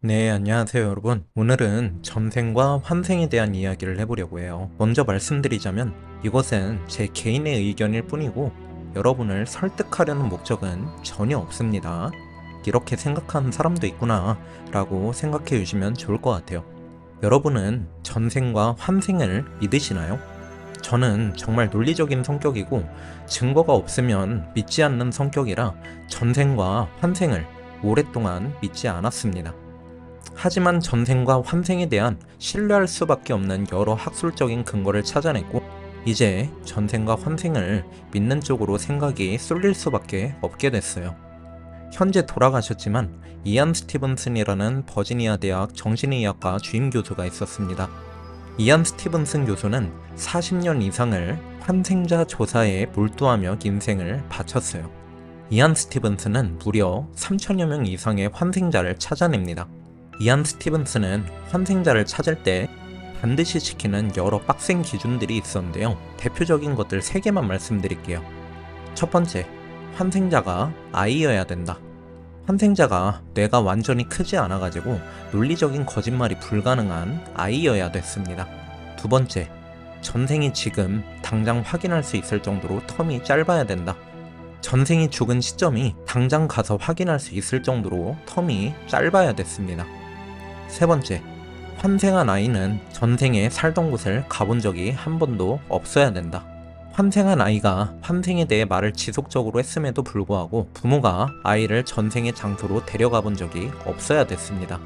네, 안녕하세요, 여러분. 오늘은 전생과 환생에 대한 이야기를 해보려고 해요. 먼저 말씀드리자면 이것은 제 개인의 의견일 뿐이고 여러분을 설득하려는 목적은 전혀 없습니다. 이렇게 생각하는 사람도 있구나 라고 생각해 주시면 좋을 것 같아요. 여러분은 전생과 환생을 믿으시나요? 저는 정말 논리적인 성격이고 증거가 없으면 믿지 않는 성격이라 전생과 환생을 오랫동안 믿지 않았습니다. 하지만 전생과 환생에 대한 신뢰할 수밖에 없는 여러 학술적인 근거를 찾아냈고 이제 전생과 환생을 믿는 쪽으로 생각이 쏠릴 수밖에 없게 됐어요. 현재 돌아가셨지만 이안 스티븐슨이라는 버지니아 대학 정신의학과 주임 교수가 있었습니다. 이안 스티븐슨 교수는 40년 이상을 환생자 조사에 몰두하며 인생을 바쳤어요. 이안 스티븐슨은 무려 3천여 명 이상의 환생자를 찾아냅니다. 이안 스티븐슨은 환생자를 찾을 때 반드시 지키는 여러 빡센 기준들이 있었는데요. 대표적인 것들 3개만 말씀드릴게요. 첫 번째, 환생자가 아이여야 된다. 환생자가 뇌가 완전히 크지 않아가지고 논리적인 거짓말이 불가능한 아이여야 됐습니다. 두 번째, 전생이 지금 당장 확인할 수 있을 정도로 텀이 짧아야 된다. 전생이 죽은 시점이 당장 가서 확인할 수 있을 정도로 텀이 짧아야 됐습니다. 세 번째, 환생한 아이는 전생에 살던 곳을 가본 적이 한 번도 없어야 된다. 환생한 아이가 환생에 대해 말을 지속적으로 했음에도 불구하고 부모가 아이를 전생의 장소로 데려가 본 적이 없어야 됐습니다.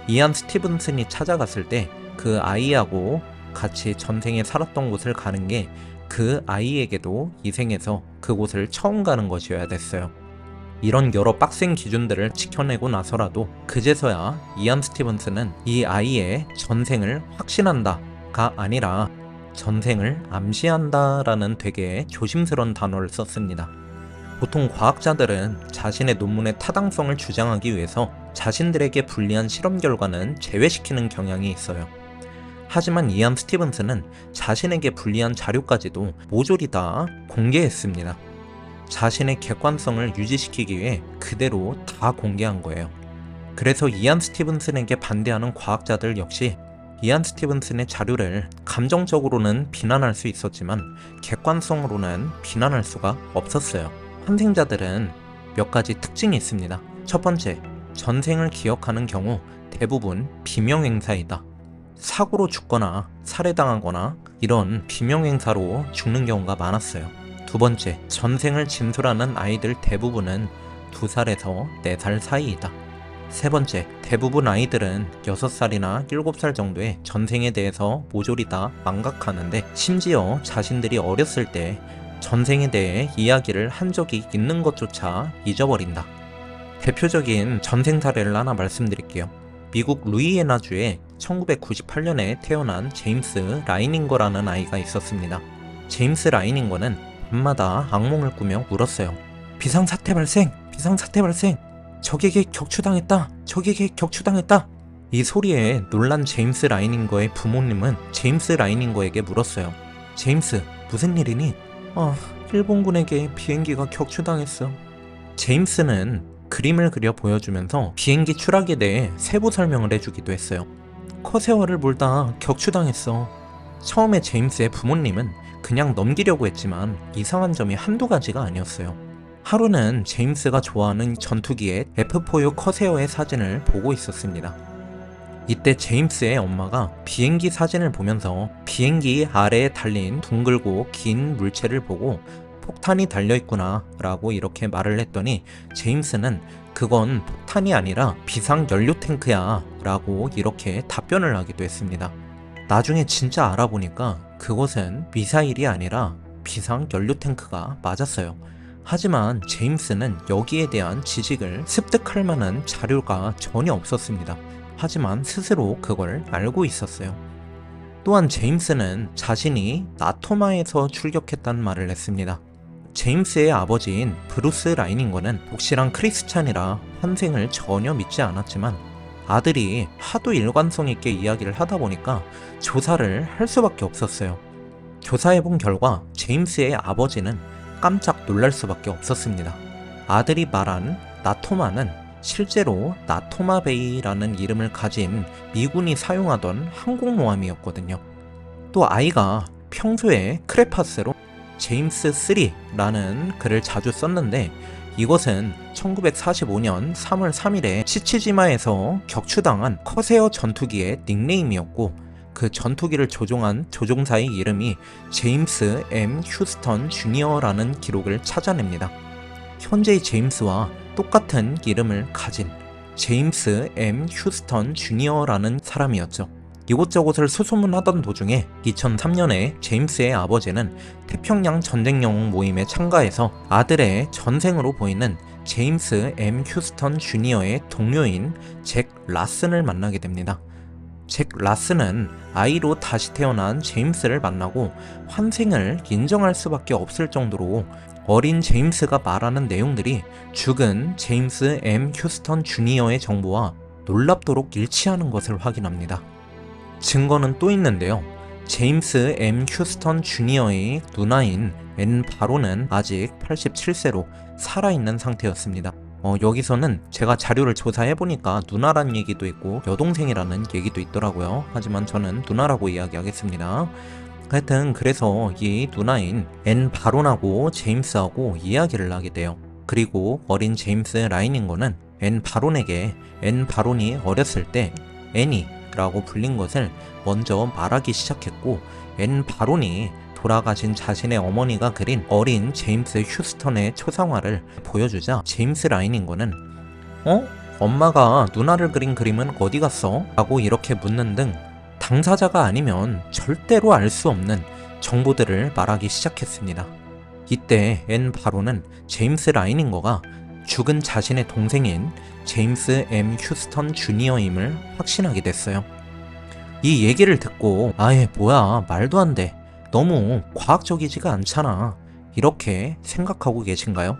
이안 스티븐슨이 찾아갔을 때 그 아이하고 같이 전생에 살았던 곳을 가는 게 그 아이에게도 이 생에서 그곳을 처음 가는 것이어야 됐어요. 이런 여러 빡센 기준들을 지켜내고 나서라도 그제서야 이안 스티븐슨은 이 아이의 전생을 확신한다가 아니라 전생을 암시한다 라는 되게 조심스러운 단어를 썼습니다. 보통 과학자들은 자신의 논문의 타당성을 주장하기 위해서 자신들에게 불리한 실험 결과는 제외시키는 경향이 있어요. 하지만 이안 스티븐슨은 자신에게 불리한 자료까지도 모조리 다 공개했습니다. 자신의 객관성을 유지시키기 위해 그대로 다 공개한 거예요. 그래서 이안 스티븐슨에게 반대하는 과학자들 역시 이안 스티븐슨의 자료를 감정적으로는 비난할 수 있었지만 객관성으로는 비난할 수가 없었어요. 환생자들은 몇 가지 특징이 있습니다. 첫 번째, 전생을 기억하는 경우 대부분 비명행사이다. 사고로 죽거나 살해당하거나 이런 비명행사로 죽는 경우가 많았어요. 두 번째, 전생을 진술하는 아이들 대부분은 2살에서 4살 사이이다. 세 번째, 대부분 아이들은 6살이나 7살 정도의 전생에 대해서 모조리 다 망각하는데 심지어 자신들이 어렸을 때 전생에 대해 이야기를 한 적이 있는 것조차 잊어버린다. 대표적인 전생 사례를 하나 말씀드릴게요. 미국 루이애나주에 1998년에 태어난 제임스 라이닝거라는 아이가 있었습니다. 제임스 라이닝거는 밤마다 악몽을 꾸며 울었어요. 비상사태 발생! 비상사태 발생! 적에게 격추당했다! 적에게 격추당했다! 이 소리에 놀란 제임스 라이닝거의 부모님은 제임스 라이닝거에게 물었어요. 제임스, 무슨 일이니? 일본군에게 비행기가 격추당했어. 제임스는 그림을 그려 보여주면서 비행기 추락에 대해 세부 설명을 해주기도 했어요. 커세어를 몰다 격추당했어. 처음에 제임스의 부모님은 그냥 넘기려고 했지만 이상한 점이 한두 가지가 아니었어요. 하루는 제임스가 좋아하는 전투기의 F4U 커세어의 사진을 보고 있었습니다. 이때 제임스의 엄마가 비행기 사진을 보면서 비행기 아래에 달린 둥글고 긴 물체를 보고 폭탄이 달려있구나 라고 이렇게 말을 했더니 제임스는 그건 폭탄이 아니라 비상 연료 탱크야 라고 이렇게 답변을 하기도 했습니다. 나중에 진짜 알아보니까 그것은 미사일이 아니라 비상 연료 탱크가 맞았어요. 하지만 제임스는 여기에 대한 지식을 습득할 만한 자료가 전혀 없었습니다. 하지만 스스로 그걸 알고 있었어요. 또한 제임스는 자신이 나토마에서 출격했다는 말을 했습니다. 제임스의 아버지인 브루스 라이닝거는 독실한 크리스찬이라 환생을 전혀 믿지 않았지만 아들이 하도 일관성 있게 이야기를 하다 보니까 조사를 할 수밖에 없었어요. 조사해본 결과 제임스의 아버지는 깜짝 놀랄 수밖에 없었습니다. 아들이 말한 나토마는 실제로 나토마베이라는 이름을 가진 미군이 사용하던 항공모함이었거든요. 또 아이가 평소에 크레파스로 제임스 3라는 글을 자주 썼는데, 이것은 1945년 3월 3일에 치치지마에서 격추당한 커세어 전투기의 닉네임이었고, 그 전투기를 조종한 조종사의 이름이 제임스 M. 휴스턴 주니어라는 기록을 찾아냅니다. 현재의 제임스와 똑같은 이름을 가진 제임스 M. 휴스턴 주니어라는 사람이었죠. 이곳저곳을 수소문하던 도중에 2003년에 제임스의 아버지는 태평양 전쟁 영웅 모임에 참가해서 아들의 전생으로 보이는 제임스 M. 휴스턴 주니어의 동료인 잭 라슨을 만나게 됩니다. 잭 라슨은 아이로 다시 태어난 제임스를 만나고 환생을 인정할 수밖에 없을 정도로 어린 제임스가 말하는 내용들이 죽은 제임스 M. 휴스턴 주니어의 정보와 놀랍도록 일치하는 것을 확인합니다. 증거는 또 있는데요. 제임스 M. 휴스턴 주니어의 누나인 앤 바로는 아직 87세로 살아있는 상태였습니다. 여기서는 제가 자료를 조사해보니까 누나란 얘기도 있고 여동생이라는 얘기도 있더라고요. 하지만 저는 누나라고 이야기하겠습니다. 하여튼 그래서 이 누나인 앤 바론하고 제임스하고 이야기를 하게 돼요. 그리고 어린 제임스 라이닌 거는 앤 바론에게 앤 바론이 어렸을 때 애니라고 불린 것을 먼저 말하기 시작했고, 앤 바론이 돌아가신 자신의 어머니가 그린 어린 제임스 휴스턴의 초상화를 보여주자 제임스 라이닌 거는 엄마가 누나를 그린 그림은 어디 갔어? 라고 이렇게 묻는 등 당사자가 아니면 절대로 알 수 없는 정보들을 말하기 시작했습니다. 이때 앤 바로는 제임스 라이닝거가 죽은 자신의 동생인 제임스 M. 휴스턴 주니어임을 확신하게 됐어요. 이 얘기를 듣고 뭐야, 말도 안 돼, 너무 과학적이지가 않잖아, 이렇게 생각하고 계신가요?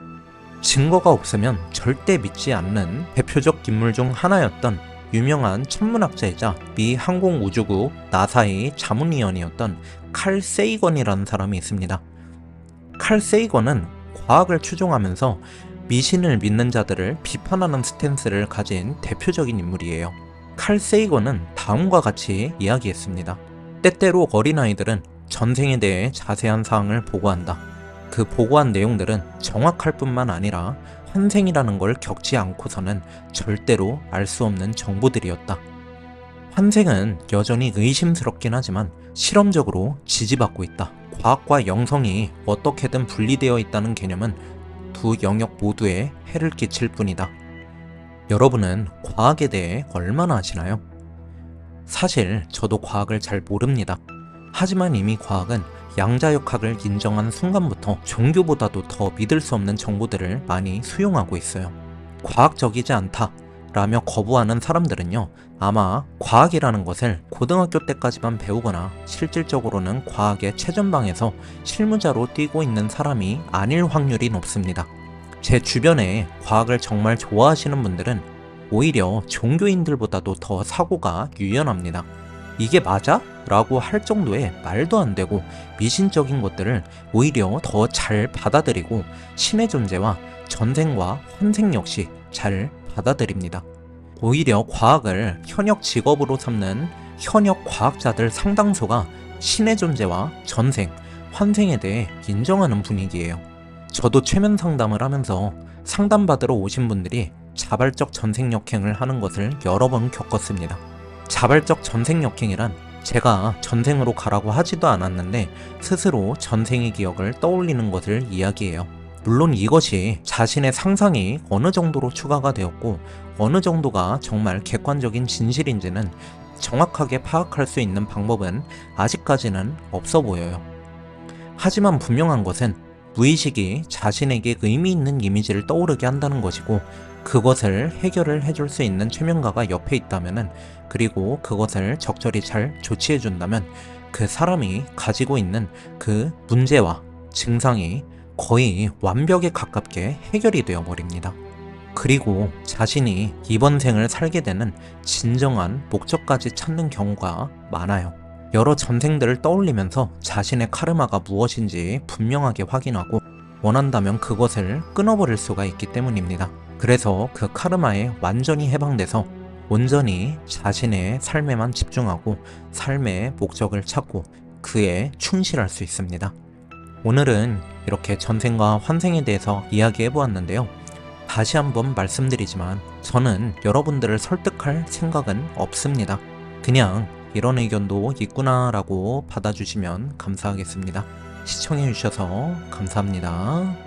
증거가 없으면 절대 믿지 않는 대표적 인물 중 하나였던 유명한 천문학자이자 미 항공우주국 나사의 자문위원이었던 칼 세이건이라는 사람이 있습니다. 칼 세이건은 과학을 추종하면서 미신을 믿는 자들을 비판하는 스탠스를 가진 대표적인 인물이에요. 칼 세이건은 다음과 같이 이야기했습니다. 때때로 어린아이들은 전생에 대해 자세한 사항을 보고한다. 그 보고한 내용들은 정확할 뿐만 아니라 환생이라는 걸 겪지 않고서는 절대로 알 수 없는 정보들이었다. 환생은 여전히 의심스럽긴 하지만 실험적으로 지지받고 있다. 과학과 영성이 어떻게든 분리되어 있다는 개념은 두 영역 모두에 해를 끼칠 뿐이다. 여러분은 과학에 대해 얼마나 아시나요? 사실 저도 과학을 잘 모릅니다. 하지만 이미 과학은 양자역학을 인정한 순간부터 종교보다도 더 믿을 수 없는 정보들을 많이 수용하고 있어요. 과학적이지 않다 라며 거부하는 사람들은요, 아마 과학이라는 것을 고등학교 때까지만 배우거나 실질적으로는 과학의 최전방에서 실무자로 뛰고 있는 사람이 아닐 확률이 높습니다. 제 주변에 과학을 정말 좋아하시는 분들은 오히려 종교인들보다도 더 사고가 유연합니다. 이게 맞아? 라고 할 정도의 말도 안 되고 미신적인 것들을 오히려 더 잘 받아들이고 신의 존재와 전생과 환생 역시 잘 받아들입니다. 오히려 과학을 현역 직업으로 삼는 현역 과학자들 상당수가 신의 존재와 전생, 환생에 대해 인정하는 분위기예요. 저도 최면 상담을 하면서 상담받으러 오신 분들이 자발적 전생 역행을 하는 것을 여러 번 겪었습니다. 자발적 전생 역행이란 제가 전생으로 가라고 하지도 않았는데 스스로 전생의 기억을 떠올리는 것을 이야기해요. 물론 이것이 자신의 상상이 어느 정도로 추가가 되었고 어느 정도가 정말 객관적인 진실인지는 정확하게 파악할 수 있는 방법은 아직까지는 없어 보여요. 하지만 분명한 것은 무의식이 자신에게 의미 있는 이미지를 떠오르게 한다는 것이고, 그것을 해결을 해줄 수 있는 최면가가 옆에 있다면은, 그리고 그것을 적절히 잘 조치해준다면 그 사람이 가지고 있는 그 문제와 증상이 거의 완벽에 가깝게 해결이 되어버립니다. 그리고 자신이 이번 생을 살게 되는 진정한 목적까지 찾는 경우가 많아요. 여러 전생들을 떠올리면서 자신의 카르마가 무엇인지 분명하게 확인하고 원한다면 그것을 끊어버릴 수가 있기 때문입니다. 그래서 그 카르마에 완전히 해방돼서 온전히 자신의 삶에만 집중하고 삶의 목적을 찾고 그에 충실할 수 있습니다. 오늘은 이렇게 전생과 환생에 대해서 이야기해 보았는데요. 다시 한번 말씀드리지만 저는 여러분들을 설득할 생각은 없습니다. 그냥 이런 의견도 있구나라고 받아주시면 감사하겠습니다. 시청해 주셔서 감사합니다.